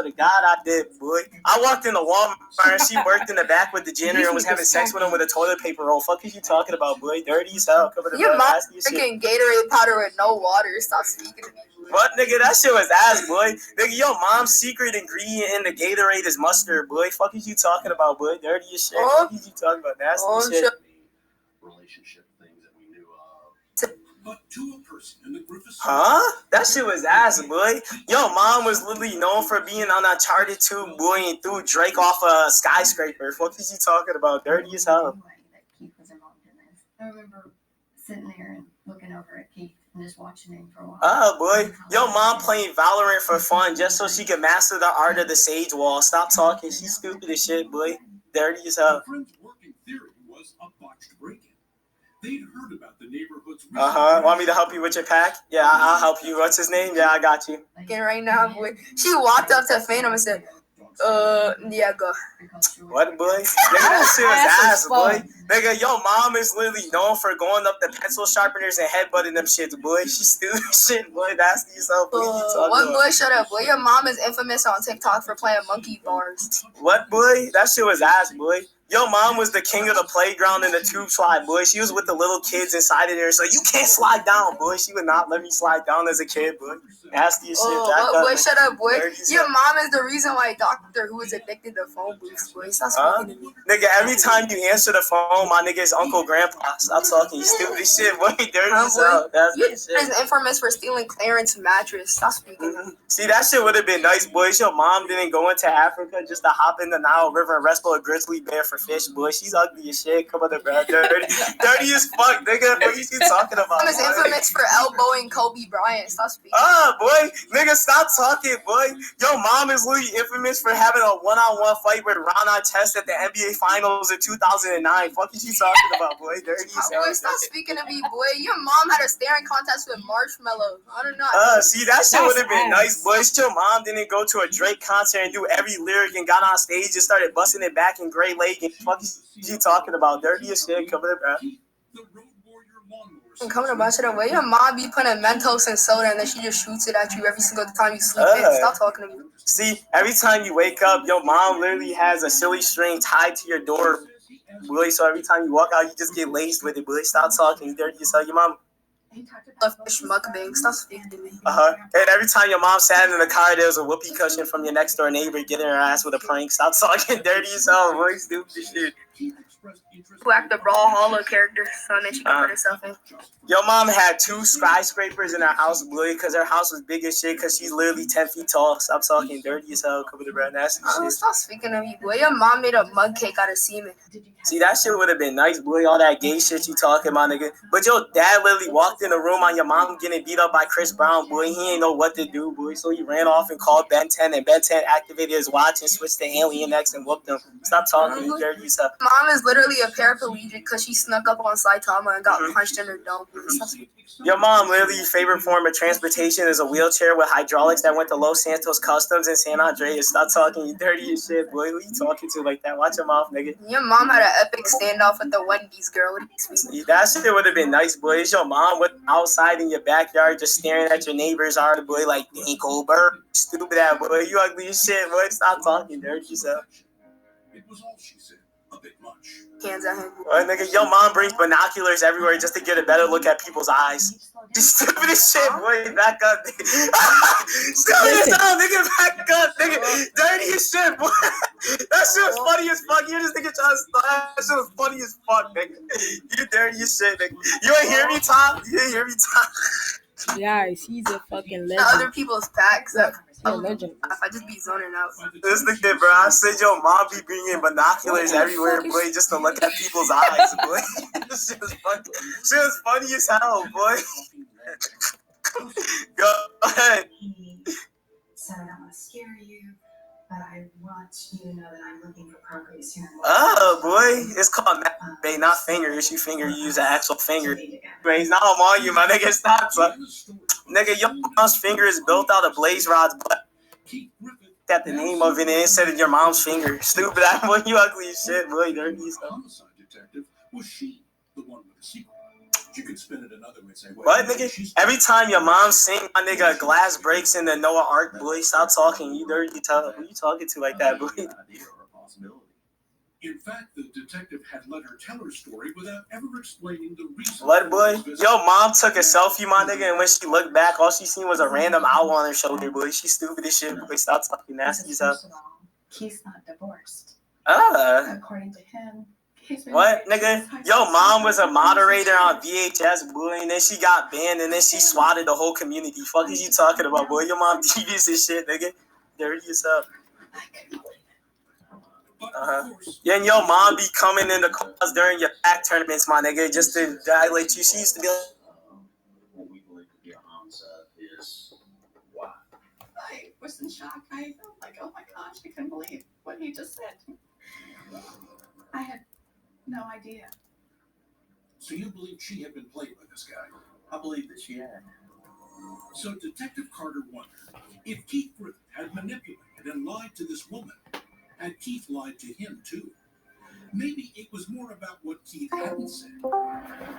to God, I did, boy. I walked in the Walmart and she worked in the back with the janitor and was having sex with him with a toilet paper roll. Fuck is you talking about, boy? Dirty as hell. Your mom drinking Gatorade powder with no water. Stop speaking to me. What, nigga? That shit was ass, boy. Nigga, your mom's secret ingredient in the Gatorade is mustard, boy. Fuck is you talking about, boy? Dirty as shit. Fuck is you talking about? Nasty shit. Relationship things that we knew of. But to a person in the group of That shit was ass, boy. Your mom was literally known for being on Uncharted 2, boy, and threw Drake off a skyscraper. What is you talking about? Dirty as hell. I remember sitting there and looking over at Keith and just watching him for a while. Oh, boy. Your mom playing Valorant for fun just so she could master the art of the Sage Wall. Stop talking. She's stupid as shit, boy. Dirty as hell. Friend's working theory was a botched break-in. They'd heard about the neighborhood's... Want me to help you with your pack? Yeah, I'll help you. What's his name? Yeah, I got you. Again, right now, boy. She walked up to Phantom and said, yeah, go. What, boy? Nigga, that shit was ass, boy. Nigga, your mom is literally known for going up the pencil sharpeners and headbutting them shits, boy. She stupid shit, boy. Nasty yourself. What, boy? Shut up, boy. Your mom is infamous on TikTok for playing monkey bars. What, boy? That shit was ass, boy. Your mom was the king of the playground in the tube slide, boy. She was with the little kids inside of there, so you can't slide down, boy. She would not let me slide down as a kid, boy. Nasty as shit. What, boy? Shut up, boy. Your mom is the reason why Doctor Who is addicted to phone booths, boy. Stop speaking to me. Nigga, every time you answer the phone, my nigga is Uncle Grandpa. Stop talking. You stupid as shit, boy. Dirty as hell. You're infamous for stealing Clarence mattress. Stop speaking to me. See, that shit would have been nice, boys. Your mom didn't go into Africa just to hop in the Nile River and rescue a grizzly bear for fish, boy. She's ugly as shit. Come on, bro. Dirty as fuck, nigga. What are you talking about? I'm infamous for elbowing Kobe Bryant. Stop speaking. Boy. Nigga, stop talking, boy. Your mom is literally infamous for having a one-on-one fight with Ron Artest at the NBA Finals in 2009. Fuck is you talking about, boy? Dirty as hell. Boy, stop speaking to me, boy. Your mom had a staring contest with Marshmallow. I don't know. See, that shit would have been nice, boy. Your mom didn't go to a Drake concert and do every lyric and got on stage and started busting it back in Great Lake and fuck is you talking about? Dirty as shit. Come here, bro. I'm coming about shit away. Your mom be putting Mentos and soda and then she just shoots it at you every single time you sleep in. Stop talking to me. See, every time you wake up, your mom literally has a silly string tied to your door, boy. So every time you walk out, you just get laced with it, boy. Stop talking. Dirty as hell. Your mom. A fish mukbang. Stop speaking to me. And every time your mom sat in the car, there was a whoopee cushion from your next door neighbor getting her ass with a prank. Stop talking. Dirty as hell, boy. Stupid shit. Who act the Brawl Hollow character, so then she can put herself in. Your mom had 2 skyscrapers in her house, boy, because her house was big as shit, because she's literally 10 feet tall. Stop talking. Dirty as hell. Come with the brand. Nasty shit. Stop speaking to me, boy. Your mom made a mug cake out of semen. See, that shit would have been nice, boy. All that gay shit you talking about, nigga. But your dad literally walked in the room on your mom getting beat up by Chris Brown, boy. He ain't know what to do, boy. So he ran off and called Ben 10, and Ben 10 activated his watch and switched to Alien X and whooped him. Stop talking. You dirty as hell. Mom is literally a paraplegic because she snuck up on Saitama and got punched in her dome. Your mom literally favorite form of transportation is a wheelchair with hydraulics that went to Los Santos Customs in San Andreas. Stop talking. You dirty as shit, boy. Who you talking to like that? Watch your mouth, nigga. Your mom had an epic standoff with the Wendy's girl. That shit would have been nice, boy. It's your mom with outside in your backyard just staring at your neighbor's art, boy, like Goldberg. Stupid ass, boy. You ugly as shit, boy. Stop talking, dirty yourself. It was all she said. A bit much. Hands at him. Nigga, your mom brings binoculars everywhere just to get a better look at people's eyes. Just stupid as shit, boy. Back up, nigga. Stupid as hell, nigga. Back up, nigga. Dirty as shit, boy. That shit was funny as fuck. You just nigga trying to stop. That shit was funny as fuck, nigga. You dirty as shit, nigga. You ain't hear me, Tom? You didn't hear me, Tom? Guys, he's a fucking legend. Other people's packs. A legend. I just be zoning out. This nigga, bro. I said your mom be bringing binoculars everywhere, boy, just to look at people's eyes, boy. This shit was funny. Shit was funny as hell, boy. Go ahead. So I don't want to scare you, but I want you to know that I'm looking for progress here. Oh, boy. It's called Bay, not finger. If you finger, you use an actual finger. But he's not on you, my nigga. Stop, son. Nigga, your mom's finger is built out of blaze rods, but got the name of it instead of your mom's finger. Stupid ass boy, you ugly as shit, boy. Dirty as hell. You could spin it another way and say, What, nigga? Every time your mom sing, my nigga, glass breaks in the Noah Ark, boy. Stop talking. You dirty tell. Who you talking to like that, boy? In fact, the detective had let her tell her story without ever explaining the reason. What, boy? Yo, mom took a selfie, my nigga, and when she looked back, all she seen was a random owl on her shoulder, boy. She stupid as shit, boy. Stop talking nasty as hell. First of all, Keith's not divorced. According to him, he's really What, nigga? Yo, mom was a moderator on VHS, boy, and then she got banned, and then she swatted the whole community. Fuck is you talking about, boy? Your mom devious as shit, nigga. Dirty as hell. Yeah, and your mom be coming in the calls during your back tournaments, my nigga, just to dilate you. She used to be like, What we believe to be a homicide is why? I was in shock. I felt like, oh my gosh, I couldn't believe what he just said. I had no idea. So you believe she had been played by this guy? I believe that she had. So Detective Carter wondered if Keith Griffin had manipulated and lied to this woman. Had Keith lied to him too? Maybe it was more about what Keith hadn't said.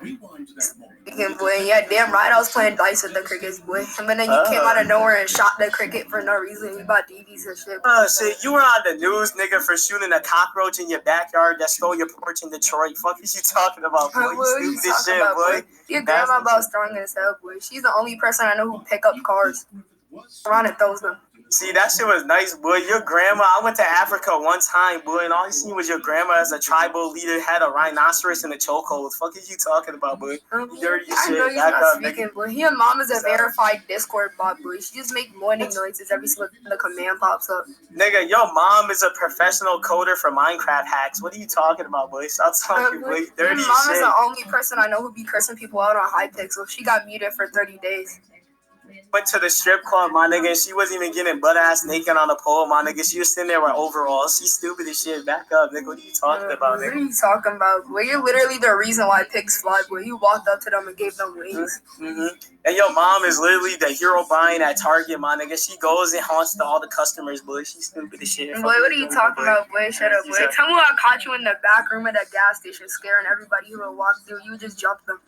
Rewind to that moment. Boy, yeah, damn right. I was playing dice with the crickets, boy. And then you came out of nowhere and shot the cricket for no reason. You bought DVDs and shit. Shit, you were on the news, nigga, for shooting a cockroach in your backyard that stole your porch in Detroit. Fuck is you talking about, boy? You stupid as shit, boy. Your grandma about strong as hell, boy. She's the only person I know who pick up cars. Around and throws them. See, that shit was nice, boy. Your grandma, I went to Africa one time, boy, and all you seen was your grandma as a tribal leader had a rhinoceros in a chokehold. Fuck is you talking about, boy? You dirty I shit. know you're not speaking, boy. Your mom is a verified Discord bot, boy. She just make morning noises every single time the command pops up. Nigga, your mom is a professional coder for Minecraft hacks. What are you talking about, boy? Stop talking, boy. Dirty your mom shit. is the only person I know who be cursing people out on Hypixel. She got muted for 30 days. Went to the strip club, my nigga, and she wasn't even getting butt ass naked on the pole, my nigga. She was sitting there with overalls. She's stupid as shit. Back up, nigga. What are you talking about, nigga? What are you talking about, boy? You're literally the reason why pigs fly, boy. You walked up to them and gave them wings. And your mom is literally the hero buying at Target, my nigga. She goes and haunts to all the customers, boy. She's stupid as shit. Boy, what are you talking about, boy? Shut up, boy. Tell me I caught you in the back room at that gas station scaring everybody who would walk through. You just jumped them.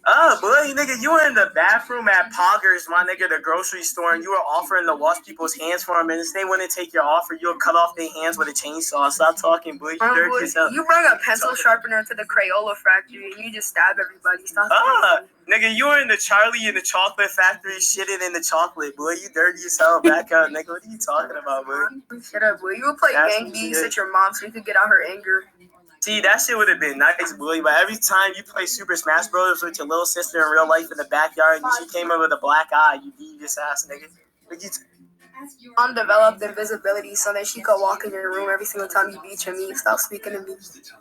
Boy, nigga, you were in the bathroom at Poggers, my nigga, the grocery store, and you were offering to wash people's hands for them, and if they wouldn't take your offer, you would cut off their hands with a chainsaw. Stop talking, boy. You dirty as hell. You bring a pencil sharpener to the Crayola factory, and you just stab everybody. Stop talking. Nigga, you were in the Charlie in the chocolate factory shitting in the chocolate, boy. You dirty as hell. Back up, nigga. What are you talking about, boy? Shut up, boy. You would play gang beats at your mom so you could get out her anger. See, that shit would have been nice, boy, but every time you play Super Smash Bros. With your little sister in real life in the backyard and she came in with a black eye, you devious ass nigga. Mom developed invisibility so that she could walk in your room every single time you beat your meat. Stop speaking to me.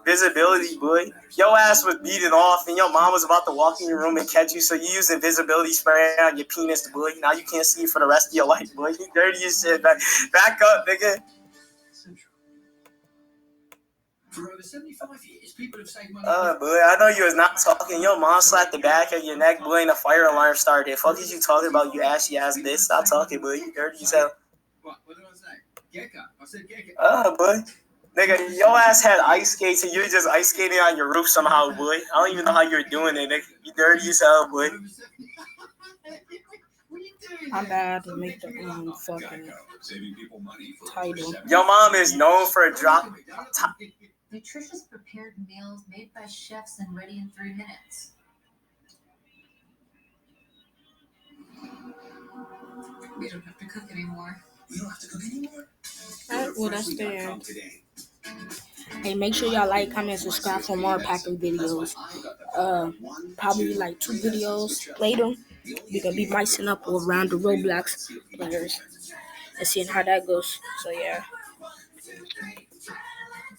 Visibility, boy. Your ass was beating off and your mom was about to walk in your room and catch you, so you used invisibility spray on your penis, boy. Now you can't see for the rest of your life, boy. You dirty as shit. Back up, nigga. For over 75 years, people have saved money. Boy, I know you was not talking. Your mom slapped the back of your neck, boy, and the fire alarm started. Fuck is you talking about, you ashy ass bitch? Stop talking, boy. You dirty as hell. What did I say? Gecko. I said gecko. Boy. Nigga, your ass had ice skates and you were just ice skating on your roof somehow, boy. I don't even know how you were doing it, nigga. You dirty as hell, boy. I'm bad to make the fucking title. Your mom is known for a drop. Nutritious prepared meals made by chefs and ready in 3 minutes. We don't have to cook anymore. We don't have to cook anymore? Well, that's the end. Hey, make sure y'all like, comment, subscribe for more Packer videos. Probably like 2 videos later. We're gonna be micing up around the Roblox players and seeing how that goes. So yeah.